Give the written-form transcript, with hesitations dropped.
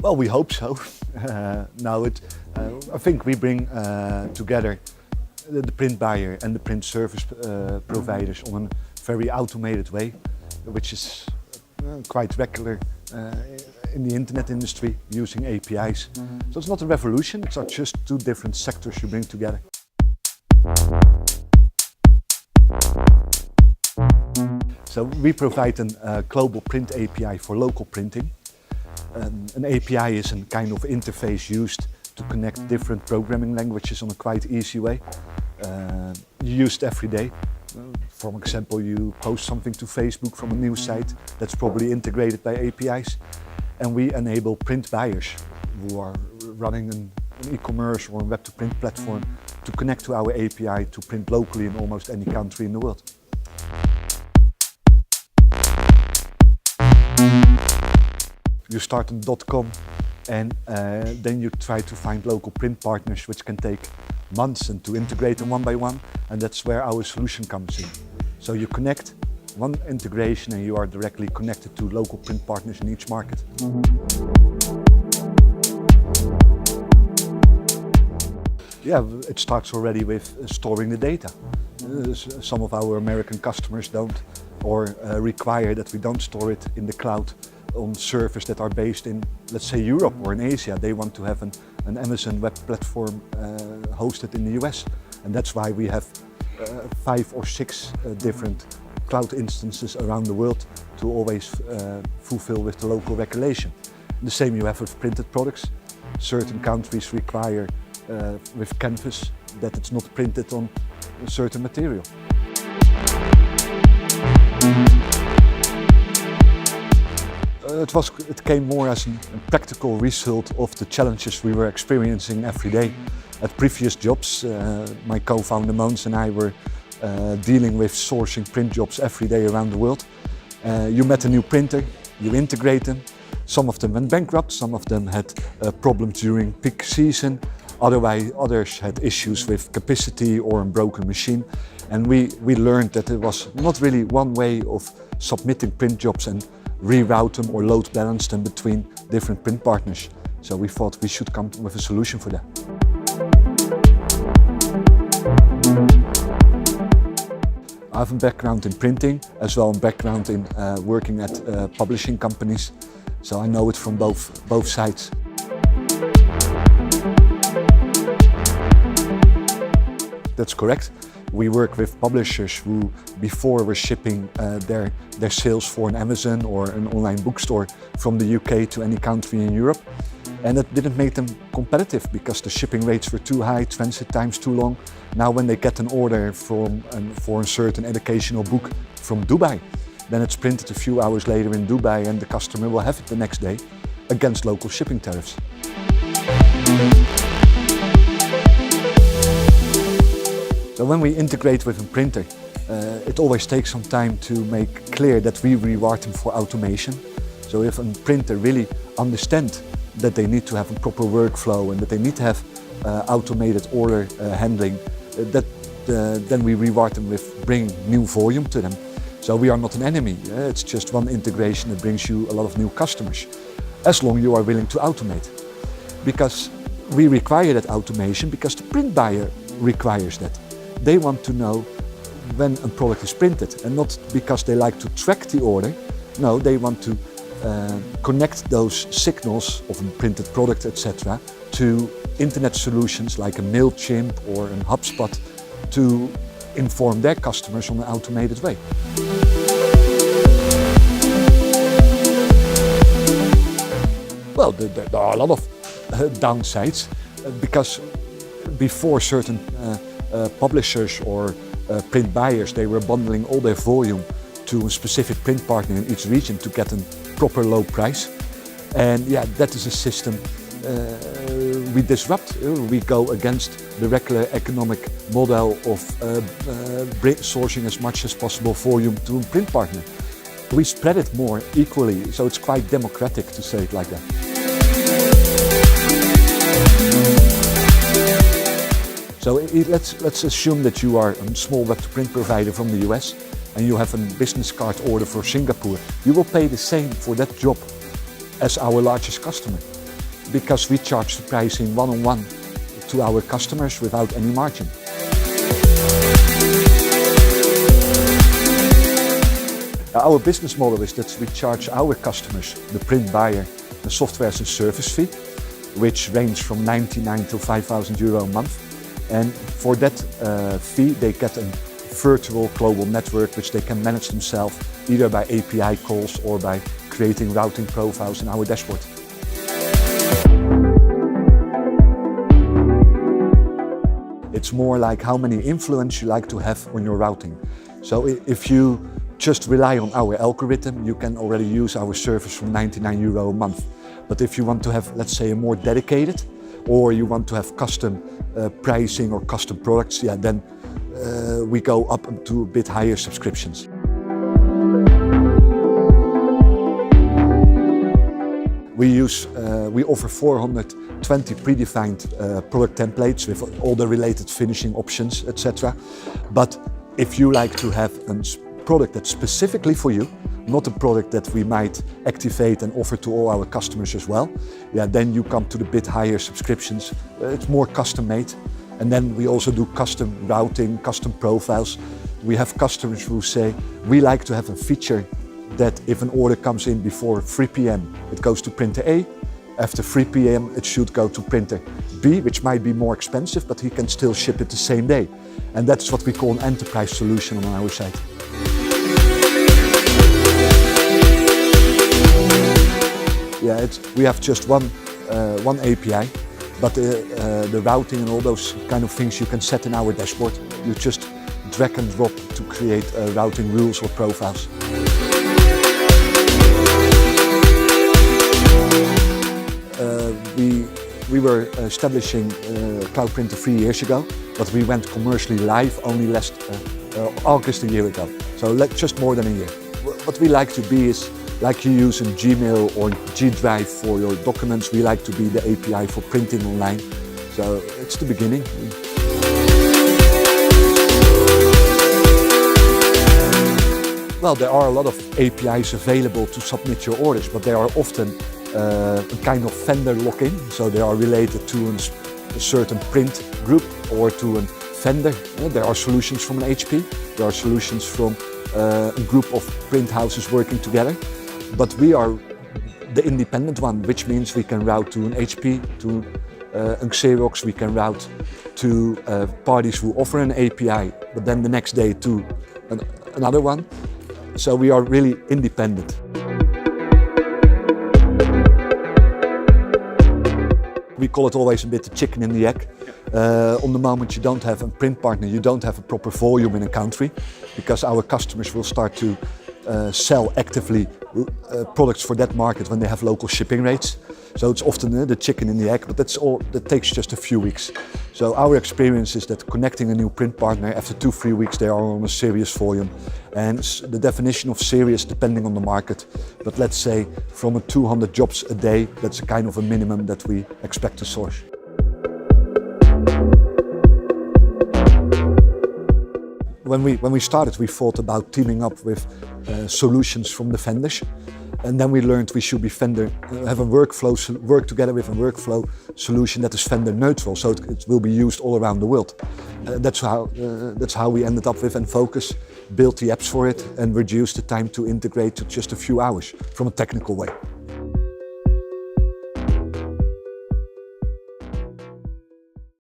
Well, we hope so. I think we bring together the print buyer and the print service providers on a very automated way, which is quite regular in the internet industry, using APIs. So it's not a revolution, it's not just two different sectors you bring together. So we provide a global print API for local printing. An API is a kind of interface used to connect different programming languages on a quite easy way. Used every day. For example, you post something to Facebook from a news site that's probably integrated by APIs. And we enable print buyers who are running an e-commerce or a web-to-print platform to connect to our API to print locally in almost any country in the world. You start on .com and then you try to find local print partners, which can take months, and to integrate them one by one, and that's where our solution comes in. So you connect one integration and you are directly connected to local print partners in each market. Yeah, it starts already with storing the data. Some of our American customers don't or require that we don't store it in the cloud on servers that are based in, let's say, Europe or in Asia. They want to have an Amazon web platform hosted in the US. And that's why we have 5 or 6 different cloud instances around the world to always fulfill with the local regulation. The same you have with printed products. Certain countries require with canvas that it's not printed on a certain material. It came more as a practical result of the challenges we were experiencing every day. At previous jobs, my co-founder Mons and I were dealing with sourcing print jobs every day around the world. You met a new printer, you integrate them. Some of them went bankrupt, some of them had problems during peak season. Others had issues with capacity or a broken machine. And we learned that there was not really one way of submitting print jobs and reroute them or load balance them between different print partners. So we thought we should come with a solution for that. I have a background in printing, as well as a background in working at publishing companies. So I know it from both sides. That's correct. We work with publishers who before were shipping their sales for an Amazon or an online bookstore from the UK to any country in Europe. And that didn't make them competitive because the shipping rates were too high, transit times too long. Now when they get an order for a certain educational book from Dubai, then it's printed a few hours later in Dubai and the customer will have it the next day against local shipping tariffs. So when we integrate with a printer, it always takes some time to make clear that we reward them for automation. So if a printer really understands that they need to have a proper workflow and that they need to have automated order handling, then we reward them with bringing new volume to them. So we are not an enemy, it's just one integration that brings you a lot of new customers, as long as you are willing to automate. Because we require that automation because the print buyer requires that. They want to know when a product is printed, and not because they like to track the order. No, they want to connect those signals of a printed product, etc., to internet solutions like a MailChimp or a HubSpot to inform their customers on an automated way. Well, there are a lot of downsides because before certain publishers or print buyers, they were bundling all their volume to a specific print partner in each region to get a proper low price. And yeah, that is a system we disrupt. We go against the regular economic model of sourcing as much as possible volume to a print partner. We spread it more equally, so it's quite democratic to say it like that. So let's assume that you are a small web-to-print provider from the US and you have a business card order for Singapore. You will pay the same for that job as our largest customer. because we charge the pricing one-on-one to our customers without any margin. Our business model is that we charge our customers, the print buyer, the software as a service fee, which range from 99 to 5,000 euro a month. And for that fee, they get a virtual global network which they can manage themselves, either by API calls or by creating routing profiles in our dashboard. It's more like how many influence you like to have on your routing. So if you just rely on our algorithm, you can already use our service from 99 euro a month. But if you want to have, let's say, a more dedicated, or you want to have custom pricing or custom products, yeah, then we go up to a bit higher subscriptions. We offer 420 predefined product templates with all the related finishing options, etc. But if you like to have a product that's specifically for you, not a product that we might activate and offer to all our customers as well, yeah, then you come to the bit higher subscriptions. It's more custom made. And then we also do custom routing, custom profiles. We have customers who say, we like to have a feature that if an order comes in before 3 p.m, it goes to printer A. After 3 p.m, it should go to printer B, which might be more expensive, but he can still ship it the same day. And that's what we call an enterprise solution on our side. Yeah, we have just one API, but the routing and all those kind of things you can set in our dashboard. You just drag and drop to create routing rules or profiles. We were establishing Cloudprinter 3 years ago, but we went commercially live only last August a year ago. So just more than a year. What we like to be is, like you use in Gmail or G Drive for your documents, we like to be the API for printing online. So it's the beginning. Well, there are a lot of APIs available to submit your orders, but they are often a kind of vendor lock-in. So they are related to a certain print group or to a vendor. There are solutions from an HP, there are solutions from a group of print houses working together. But we are the independent one, which means we can route to an HP, to a Xerox, we can route to parties who offer an API, but then the next day to another one. So we are really independent. We call it always a bit the chicken and the egg. On the moment you don't have a print partner, you don't have a proper volume in a country, because our customers will start to sell actively products for that market when they have local shipping rates. So it's often the chicken and the egg, but that takes just a few weeks. So our experience is that connecting a new print partner, after 2-3 weeks they are on a serious volume. And the definition of serious depending on the market, but let's say from 200 jobs a day, that's a kind of a minimum that we expect to source. When we started, we thought about teaming up with solutions from the vendors, and then we learned we should be work together with a workflow solution that is vendor neutral, so it will be used all around the world. That's how we ended up with Enfocus, built the apps for it, and reduced the time to integrate to just a few hours from a technical way.